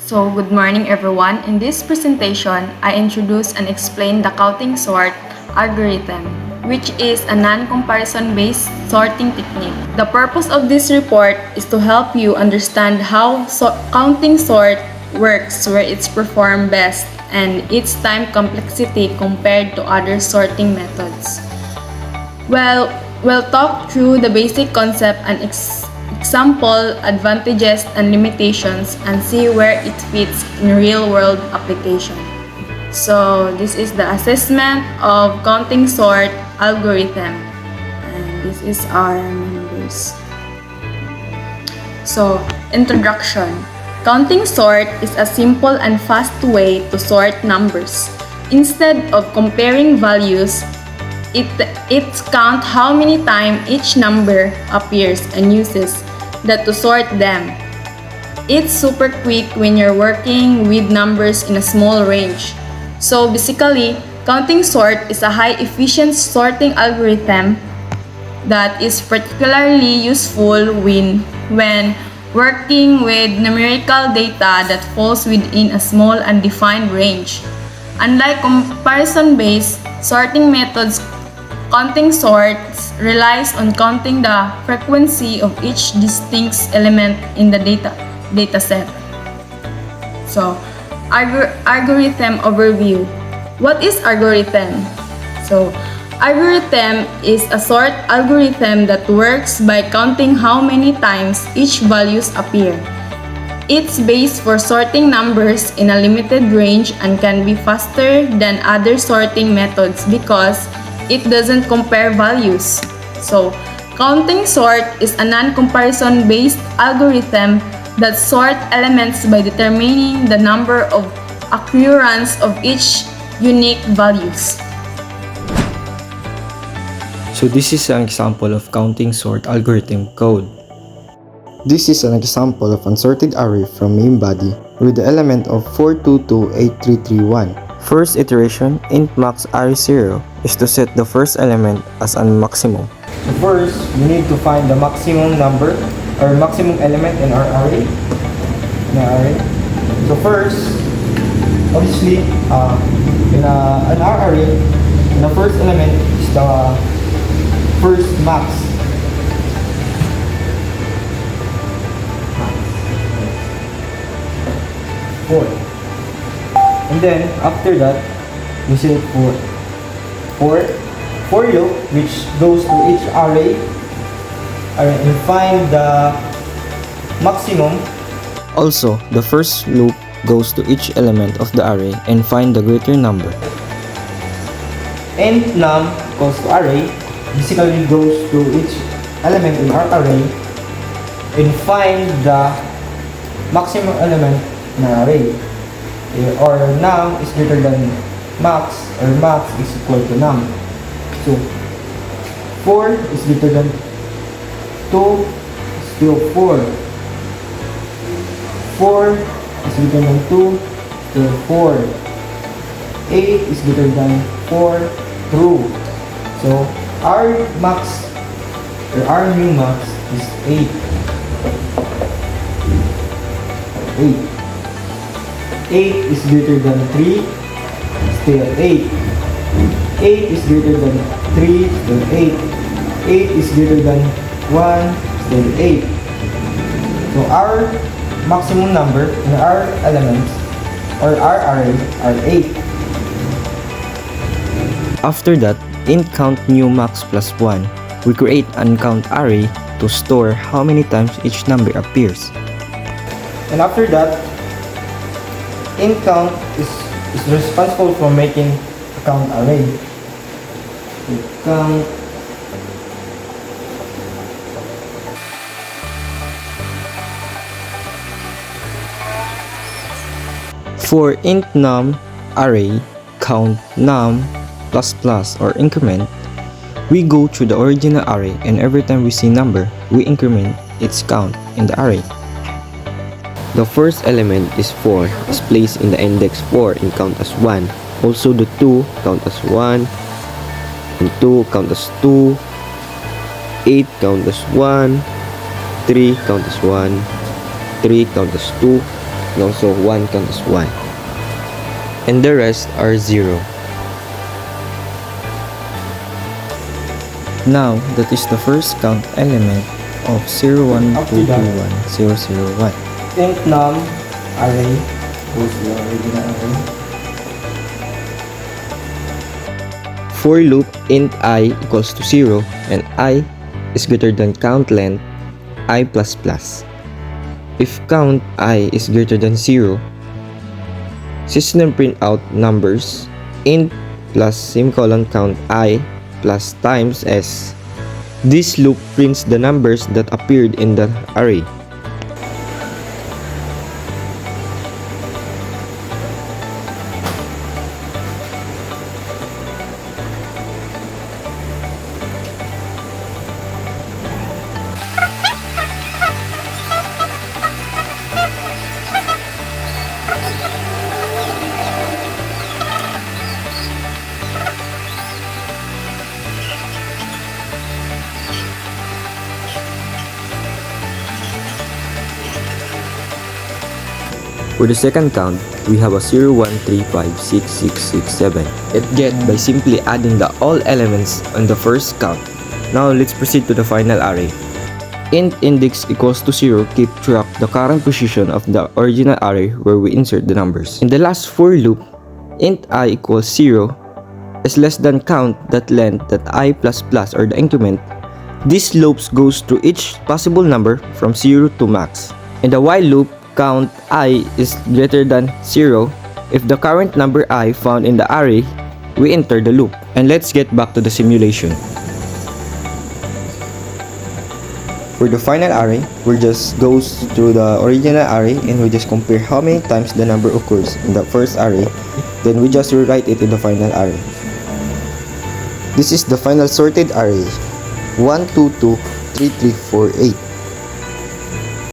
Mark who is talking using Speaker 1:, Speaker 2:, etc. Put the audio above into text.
Speaker 1: So, good morning everyone. In this presentation, I introduce and explain the counting sort algorithm, which is a non-comparison based sorting technique. The purpose of this report is to help you understand how counting sort works, where it's performed best, and its time complexity compared to other sorting methods. Well, we'll talk through the basic concept and example, advantages and limitations, and see where it fits in real-world application. So this is the assessment of counting sort algorithm, and this is our members. So, introduction. Counting sort is a simple and fast way to sort numbers. Instead of comparing values, it counts how many times each number appears and uses that to sort them. It's super quick when you're working with numbers in a small range. So basically, counting sort is a high efficient sorting algorithm that is particularly useful when working with numerical data that falls within a small and defined range. Unlike comparison-based sorting methods, counting sorts relies on counting the frequency of each distinct element in the data set. So, algorithm overview. What is algorithm? So, algorithm is a sort algorithm that works by counting how many times each values appear. It's based for sorting numbers in a limited range and can be faster than other sorting methods because it doesn't compare values. So, counting sort is a non-comparison based algorithm that sorts elements by determining the number of occurrence of each unique values.
Speaker 2: So this is an example of counting sort algorithm code.
Speaker 3: This is an example of unsorted array from main body with the element of 4228331.
Speaker 2: First iteration, int max array 0, is to set the first element as a maximum.
Speaker 4: So first, we need to find the maximum number or maximum element in our array. So first, obviously, in our array, the first element is the first max. 4. And then after that, we set for loop which goes to each array and find the maximum.
Speaker 2: Also, the first loop goes to each element of the array and find the greater number.
Speaker 4: And num goes to array, basically goes to each element in our array and find the maximum element in our array. Or num is greater than max, or max is equal to num. So 4 is greater than 2, still 4. 4 is greater than 2, still 4. 8 is greater than 4, true. So our max, or our new max is 8. 8 is greater than 3, still 8. 8 is greater than 3, still 8. 8 is greater than 1, still 8. So our maximum number in our elements or our array are 8.
Speaker 2: After that, int count new max plus 1, we create an count array to store how many times each number appears.
Speaker 4: And after that, int count is responsible for making a count array. So count
Speaker 2: For int num array count num plus plus or increment, we go through the original array and every time we see number, we increment its count in the array.
Speaker 5: The first element is 4, is placed in the index 4 and count as 1. Also the 2 count as 1, and 2 count as 2, 8 count as 1, 3 count as 1, 3 count as 2, and also 1 count as 1. And the rest are 0.
Speaker 2: Now, that is the first count element of 0, 1, 2, 2, 1, 0, 0, 1.
Speaker 4: Int num array goes to the original array.
Speaker 5: For loop int I equals to 0 and I is greater than count length I++. If count I is greater than 0, system print out numbers int plus semicolon count I plus times s. This loop prints the numbers that appeared in the array. For the second count, we have a 0, 1, 3, 5, 6, 6, 6, 7. It get by simply adding the all elements on the first count. Now let's proceed to the final array. Int index equals to 0 keep track the current position of the original array where we insert the numbers. In the last for loop, int I equals 0 is less than count that length that I++ or the increment. This loops goes through each possible number from 0 to max. In the while loop, count I is greater than 0. If the current number I found in the array, we enter the loop. And let's get back to the simulation.
Speaker 3: For the final array, we just goes through the original array and we just compare how many times the number occurs in the first array. Then we just rewrite it in the final array. This is the final sorted array. 1, 2, 2, 3, 3, 4, 8.